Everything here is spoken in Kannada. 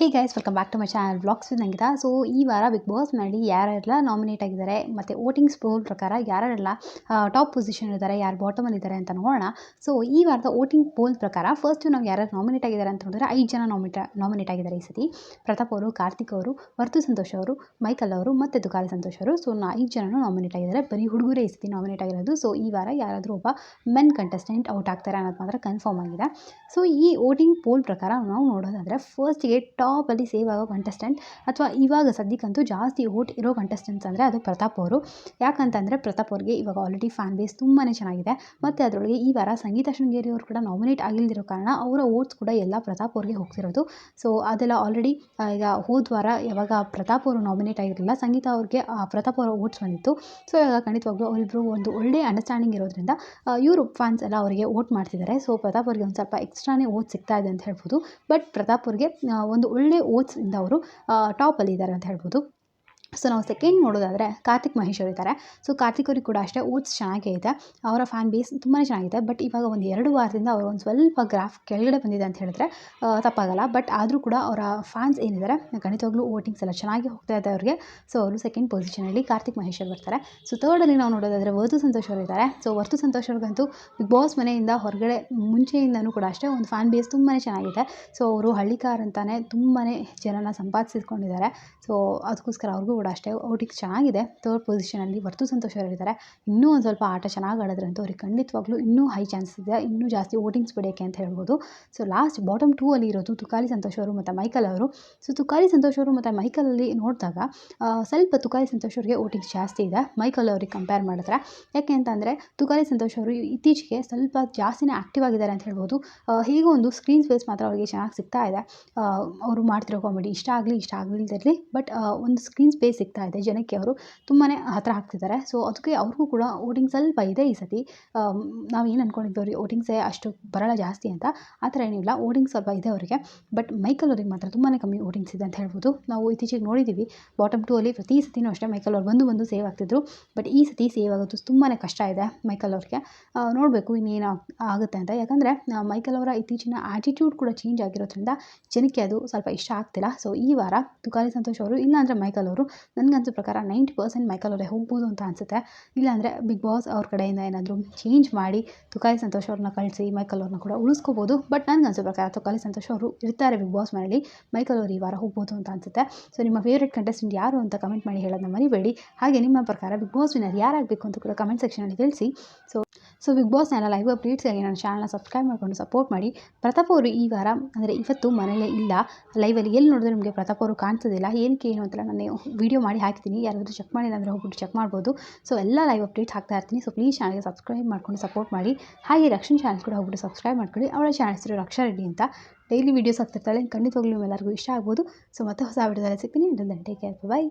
Hey guys welcome back to my channel vlogs with Nangita. So ಈ ವಾರ ಬಿಗ್ ಬಾಸ್ನಲ್ಲಿ ಯಾರೆಲ್ಲ ನಾಮಿನೇಟ್ ಆಗಿದ್ದಾರೆ ಮತ್ತು ವೋಟಿಂಗ್ಸ್ ಪೋಲ್ ಪ್ರಕಾರ ಯಾರೆಲ್ಲ ಟಾಪ್ ಪೊಸಿಷನ್ ಇದ್ದಾರೆ, ಯಾರು ಬಾಟಮಲ್ಲಿ ಇದ್ದಾರೆ ಅಂತ ನೋಡೋಣ. ಸೊ ಈ ವಾರದ ವೋಟಿಂಗ್ ಪೋಲ್ ಪ್ರಕಾರ ಫಸ್ಟು ನಾವು ಯಾರು ನಾಮಿನೇಟ್ ಆಗಿದ್ದಾರೆ ಅಂತ ನೋಡಿದ್ರೆ 5 ಜನ ನಾಮಿನೇಟ್ ಆಗಿದ್ದಾರೆ ಈ ಸತಿ. ಪ್ರತಾಪ್ ಅವರು, ಕಾರ್ತಿಕ್ ಅವರು, ವರ್ತು ಸಂತೋಷ್ ಅವರು, ಮೈಕಲ್ ಅವರು ಮತ್ತು ತುಕಾಲಿ ಸಂತೋಷ್ ಅವರು. ಸೊ 5 ಜನನು ನಾಮಿನೇಟ್ ಆಗಿದ್ದಾರೆ. ಬರೀ ಹುಡುಗರೇ ಈ ಸತಿ ನಾಮಿನೇಟ್ ಆಗಿರೋದು. ಸೊ ಈ ವಾರ ಯಾರಾದರೂ ಒಬ್ಬ ಮೆನ್ ಕಂಟೆಸ್ಟೆಂಟ್ ಔಟ್ ಆಗ್ತಾರೆ ಅನ್ನೋದು ಮಾತ್ರ ಕನ್ಫರ್ಮ್ ಆಗಿದೆ. ಸೊ ಈ ವೋಟಿಂಗ್ ಪೋಲ್ ಪ್ರಕಾರ ನಾವು ನೋಡೋದಾದರೆ ಫಸ್ಟ್ಗೆ ಟಾಪಲ್ಲಿ ಸೇವ್ ಆಗೋ ಕಂಟೆಸ್ಟೆಂಟ್ ಅಥವಾ ಇವಾಗ ಸದ್ಯಕ್ಕಂತೂ ಜಾಸ್ತಿ ವೋಟ್ ಇರೋ ಕಂಟೆಸ್ಟೆಂಟ್ಸ್ ಅಂದರೆ ಅದು ಪ್ರತಾಪ್ ಅವರು. ಯಾಕಂತಂದರೆ ಪ್ರತಾಪ್ ಅವ್ರಿಗೆ ಇವಾಗ ಆಲ್ರೆಡಿ ಫ್ಯಾನ್ ಬೇಸ್ ತುಂಬಾ ಚೆನ್ನಾಗಿದೆ. ಮತ್ತು ಅದರೊಳಗೆ ಈ ವಾರ ಸಂಗೀತ ಶೃಂಗೇರಿ ಅವರು ಕೂಡ ನಾಮಿನೇಟ್ ಆಗಿಲ್ದಿರೋ ಕಾರಣ ಅವರ ವೋಟ್ಸ್ ಕೂಡ ಎಲ್ಲ ಪ್ರತಾಪ್ ಅವ್ರಿಗೆ ಹೋಗ್ತಿರೋದು. ಸೊ ಅದೆಲ್ಲ ಆಲ್ರೆಡಿ ಈಗ ಹೋದ ವಾರ ಯಾವಾಗ ಪ್ರತಾಪ್ ಅವರು ನಾಮಿನೇಟ್ ಆಗಿರಲಿಲ್ಲ, ಸಂಗೀತ ಅವ್ರಿಗೆ ಪ್ರತಾಪ್ ಅವರ ವೋಟ್ಸ್ ಬಂದಿತ್ತು. ಸೊ ಇವಾಗ ಖಂಡಿತವಾಗ್ಲೂ ಅವರಿಬ್ಬರು ಒಂದು ಒಳ್ಳೆಯ ಅಂಡರ್ಸ್ಟ್ಯಾಂಡಿಂಗ್ ಇರೋದ್ರಿಂದ ಇವರು ಫ್ಯಾನ್ಸ್ ಎಲ್ಲ ಅವರಿಗೆ ವೋಟ್ ಮಾಡ್ತಿದ್ದಾರೆ. ಸೊ ಪ್ರತಾಪ್ ಅವ್ರಿಗೆ ಒಂದು ಸ್ವಲ್ಪ ಎಕ್ಸ್ಟ್ರಾನೇ ವೋಟ್ ಸಿಗ್ತಾ ಇದೆ ಅಂತ ಹೇಳ್ಬೋದು. ಬಟ್ ಪ್ರತಾಪ್ ಅವ್ರಿಗೆ ಒಂದು ಒಳ್ಳೆ ಓಟ್ಸಿಂದ ಅವರು ಟಾಪಲ್ಲಿ ಇದ್ದಾರೆ ಅಂತ ಹೇಳ್ಬೋದು. ಸೊ ನಾವು ಸೆಕೆಂಡ್ ನೋಡೋದಾದರೆ ಕಾರ್ತಿಕ್ ಮಹೇಶ್ ಅವರು ಇದ್ದಾರೆ. ಸೊ ಕಾರ್ತಿಕ್ ಅವ್ರಿಗೆ ಕೂಡ ಅಷ್ಟೇ ಓಟ್ಸ್ ಚೆನ್ನಾಗೇ ಇದೆ, ಅವರ ಫ್ಯಾನ್ ಬೇಸ್ ತುಂಬಾ ಚೆನ್ನಾಗಿದೆ. ಬಟ್ ಇವಾಗ ಒಂದು 2 ವಾರದಿಂದ ಅವರು ಒಂದು ಸ್ವಲ್ಪ ಗ್ರಾಫ್ ಕೆಳಗಡೆ ಬಂದಿದೆ ಅಂತ ಹೇಳಿದ್ರೆ ತಪ್ಪಾಗಲ್ಲ. ಬಟ್ ಆದರೂ ಕೂಡ ಅವರ ಫ್ಯಾನ್ಸ್ ಏನಿದ್ದಾರೆ ಖಂಡಿತವಾಗ್ಲೂ ವೋಟಿಂಗ್ಸ್ ಎಲ್ಲ ಚೆನ್ನಾಗಿ ಹೋಗ್ತಾ ಇದೆ ಅವರಿಗೆ. ಸೊ ಅವರು ಸೆಕೆಂಡ್ ಪೊಸಿಷನಲ್ಲಿ ಕಾರ್ತಿಕ್ ಮಹೇಶ್ ಅವರು ಬರ್ತಾರೆ. ಸೊ ಥರ್ಡಲ್ಲಿ ನಾವು ನೋಡೋದಾದರೆ ವರ್ತು ಸಂತೋಷ್ ಅವರು ಇದ್ದಾರೆ. ಸೊ ವರ್ತು ಸಂತೋಷ್ ಅವ್ರಿಗಂತೂ ಬಿಗ್ ಬಾಸ್ ಮನೆಯಿಂದ ಹೊರಗಡೆ ಮುಂಚೆಯಿಂದನೂ ಕೂಡ ಅಷ್ಟೇ ಒಂದು ಫ್ಯಾನ್ ಬೇಸ್ ತುಂಬಾ ಚೆನ್ನಾಗಿದೆ. ಸೊ ಅವರು ಹಳ್ಳಿಕಾರ್ ಅಂತಾನೆ ತುಂಬಾ ಜನನ ಸಂಪಾದಿಸಿಕೊಂಡಿದ್ದಾರೆ. ಸೊ ಅದಕ್ಕೋಸ್ಕರ ಅವ್ರಿಗೂ ಕೂಡ ಅಷ್ಟೇ ವೋಟಿಂಗ್ಸ್ ಚೆನ್ನಾಗಿದೆ. ಥರ್ಡ್ ಪೊಸಿಷನಲ್ಲಿ ವರ್ತು ಸಂತೋಷ್ ಅವರಿದ್ದಾರೆ. ಇನ್ನೂ ಒಂದು ಸ್ವಲ್ಪ ಆಟ ಚೆನ್ನಾಗಿ ಆಡೋದ್ರಂತೂ ಅವ್ರಿಗೆ ಖಂಡಿತವಾಗ್ಲೂ ಇನ್ನೂ ಹೈ ಚಾನ್ಸಸ್ ಇದೆ, ಇನ್ನೂ ಜಾಸ್ತಿ ವೋಟಿಂಗ್ಸ್ ಬಿಡೋಕ್ಕೆ ಅಂತ ಹೇಳ್ಬೋದು. ಸೊ ಲಾಸ್ಟ್ ಬಾಟಮ್ 2 ಅಲ್ಲಿ ಇರೋದು ತುಕಾಲಿ ಸಂತೋಷ್ ಅವರು ಮತ್ತು ಮೈಕಲ್ ಅವರು. ಸೊ ತುಕಾಲಿ ಸಂತೋಷ್ ಅವರು ಮತ್ತು ಮೈಕಲಲ್ಲಿ ನೋಡಿದಾಗ ಸ್ವಲ್ಪ ತುಕಾಲಿ ಸಂತೋಷ್ ಅವರಿಗೆ ವೋಟಿಂಗ್ಸ್ ಜಾಸ್ತಿ ಇದೆ ಮೈಕಲ್ ಅವ್ರಿಗೆ ಕಂಪೇರ್ ಮಾಡಿದ್ರೆ. ಯಾಕೆ ಅಂತಂದರೆ ತುಕಾಲಿ ಸಂತೋಷ್ ಅವರು ಇತ್ತೀಚೆಗೆ ಸ್ವಲ್ಪ ಜಾಸ್ತಿನೇ ಆ್ಯಕ್ಟಿವ್ ಆಗಿದ್ದಾರೆ ಅಂತ ಹೇಳ್ಬೋದು. ಹೇಗೋ ಒಂದು ಸ್ಕ್ರೀನ್ ಸ್ಪೇಸ್ ಮಾತ್ರ ಅವರಿಗೆ ಚೆನ್ನಾಗಿ ಸಿಗ್ತಾ ಇದೆ. ಅವರು ಮಾಡ್ತಿರೋ ಕಾಮಿಡಿ ಇಷ್ಟ ಆಗಲಿಲ್ಲದಿರಲಿ, ಬಟ್ ಒಂದು ಸ್ಕ್ರೀನ್ ಸ್ಪೇಸ್ ಸಿಗ್ತಾ ಇದೆ ಜನಕ್ಕೆ, ಅವರು ತುಂಬಾ ಹತ್ತಿರ ಆಗ್ತಿದ್ದಾರೆ. ಸೊ ಅದಕ್ಕೆ ಅವ್ರಿಗೂ ಕೂಡ ವೋಟಿಂಗ್ ಸ್ವಲ್ಪ ಇದೆ ಈ ಸತಿ. ನಾವು ಏನು ಅಂದ್ಕೊಂಡಿದ್ವಿ ಅವ್ರಿಗೆ ವೋಟಿಂಗ್ಸೇ ಅಷ್ಟು ಬರಲ್ಲ ಜಾಸ್ತಿ ಅಂತ, ಆ ಥರ ಏನಿಲ್ಲ, ವೋಟಿಂಗ್ ಸ್ವಲ್ಪ ಇದೆ ಅವರಿಗೆ. ಬಟ್ ಮೈಕಲ್ ಅವ್ರಿಗೆ ಮಾತ್ರ ತುಂಬಾ ಕಮ್ಮಿ ವೋಟಿಂಗ್ಸ್ ಇದೆ ಅಂತ ಹೇಳ್ಬೋದು. ನಾವು ಇತ್ತೀಚೆಗೆ ನೋಡಿದ್ದೀವಿ ಬಾಟಮ್ 2 ಅಲ್ಲಿ ಪ್ರತಿ ಸತಿನೂ ಅಷ್ಟೇ ಮೈಕಲ್ ಅವ್ರು ಬಂದು ಸೇವ್ ಆಗ್ತಿದ್ರು. ಬಟ್ ಈ ಸತಿ ಸೇವ್ ಆಗೋದು ತುಂಬಾ ಕಷ್ಟ ಇದೆ ಮೈಕಲ್ ಅವ್ರಿಗೆ. ನೋಡಬೇಕು ಇನ್ನೇನು ಆಗುತ್ತೆ ಅಂತ. ಯಾಕಂದರೆ ಮೈಕಲ್ ಅವರ ಇತ್ತೀಚಿನ ಆ್ಯಟಿಟ್ಯೂಡ್ ಕೂಡ ಚೇಂಜ್ ಆಗಿರೋದ್ರಿಂದ ಜನಕ್ಕೆ ಅದು ಸ್ವಲ್ಪ ಇಷ್ಟ ಆಗ್ತಿಲ್ಲ. ಸೊ ಈ ವಾರ ತುಕಾಲಿ ಸಂತೋಷ್ ಅವರು ಇಲ್ಲಾಂದರೆ ಮೈಕಲ್ ಅವರು, ನನಗಂತೂ ಪ್ರಕಾರ 90% ಮೈಕಲ್ ಅವರೇ ಹೋಗ್ಬೋದು ಅಂತ ಅನಿಸುತ್ತೆ. ಇಲ್ಲಾಂದರೆ ಬಿಗ್ ಬಾಸ್ ಅವ್ರ ಕಡೆಯಿಂದ ಏನಾದರೂ ಚೇಂಜ್ ಮಾಡಿ ತುಕಾಲಿ ಸಂತೋಷ್ ಅವ್ರನ್ನ ಕಳಿಸಿ ಮೈಕಲ್ ಅವ್ರನ್ನ ಕೂಡ ಉಳಿಸ್ಕೋಬೋದು. ಬಟ್ ನನಗನ್ಸೋ ಪ್ರಕಾರ ತುಕಾಲಿ ಸಂತೋಷ್ ಅವರು ಇರ್ತಾರೆ ಬಿಗ್ ಬಾಸ್ ಮನೆಯಲ್ಲಿ, ಮೈಕಲ್ ಅವರು ಈ ವಾರ ಹೋಗ್ಬೋದು ಅಂತ ಅನಿಸುತ್ತೆ. ಸೊ ನಿಮ್ಮ ಫೇವ್ರೆಟ್ ಕಂಟೆಸ್ಟೆಂಟ್ ಯಾರು ಅಂತ ಕಮೆಂಟ್ ಮಾಡಿ ಹೇಳೋದನ್ನ ಮರಿಬೇಡಿ. ಹಾಗೆ ನಿಮ್ಮ ಪ್ರಕಾರ ಬಿಗ್ ಬಾಸ್ ವಿನ್ನರ್ ಯಾರಾಗಬೇಕು ಅಂತ ಕೂಡ ಕಮೆಂಟ್ ಸೆಕ್ಷನಲ್ಲಿ ತಿಳಿಸಿ. ಸೊ ಬಿಗ್ ಬಾಸ್ನೆಲ್ಲ ಲೈವ್ ಅಪ್ಡೇಟ್ಸ್ಗಾಗಿ ನನ್ನ ಚಾನಲ್ನ ಸಬ್ಸ್ಕ್ರೈಬ್ ಮಾಡಿಕೊಂಡು ಸಪೋರ್ಟ್ ಮಾಡಿ. ಪ್ರತಾಪ್ ಅವರು ಈ ವಾರ ಅಂದರೆ ಇವತ್ತು ಮನೇಲೇ ಇಲ್ಲ, ಲೈವಲ್ಲಿ ಎಲ್ಲಿ ನೋಡಿದ್ರೆ ನಿಮಗೆ ಪ್ರತಾಪ್ ಅವರು ಕಾಣಿಸೋದಿಲ್ಲ. ಏನಕ್ಕೆ ಏನು ಅಂತೆಲ್ಲ ನಾನು ವಿಡಿಯೋ ಮಾಡಿ ಹಾಕ್ತೀನಿ, ಯಾರಾದರೂ ಚೆಕ್ ಮಾಡಿಲ್ಲ ಅಂದರೆ ಹೋಗ್ಬಿಟ್ಟು ಚೆಕ್ ಮಾಡ್ಬೋದು. ಸೊ ಎಲ್ಲ ಲೈವ್ ಅಪ್ಡೇಟ್ಸ್ ಹಾಕ್ತಾ ಇರ್ತೀನಿ. ಸೊ ಪ್ಲೀಸ್ ಚಾನಲ್ಗೆ ಸಬ್ಸ್ಕ್ರೈಬ್ ಮಾಡ್ಕೊಂಡು ಸಪೋರ್ಟ್ ಮಾಡಿ. ಹಾಗೆ ರಕ್ಷಣ್ ಚಾನಲ್ ಕೂಡ ಹೋಗ್ಬಿಟ್ಟು ಸಬ್ಸ್ಕ್ರೈಬ್ ಮಾಡ್ಕೊಳ್ಳಿ. ಅವಳ ಚಾನಲ್ ಹೆಸರು ರಕ್ಷಾ ರೆಡ್ಡಿ ಅಂತ. ಡೈಲಿ ವೀಡಿಯೋಸ್ ಹಾಕ್ತಿರ್ತಾಳೆ, ಖಂಡಿತವಾಗ್ಲೂ ನಿಮ್ಮೆಲ್ಲರಿಗೂ ಇಷ್ಟ ಆಗ್ಬೋದು. ಸೊ ಮತ್ತೆ ಹೊಸ ವಿಡಿಯೋದಲ್ಲಿ ಸಿಗ್ತೀನಿ. Take care, by.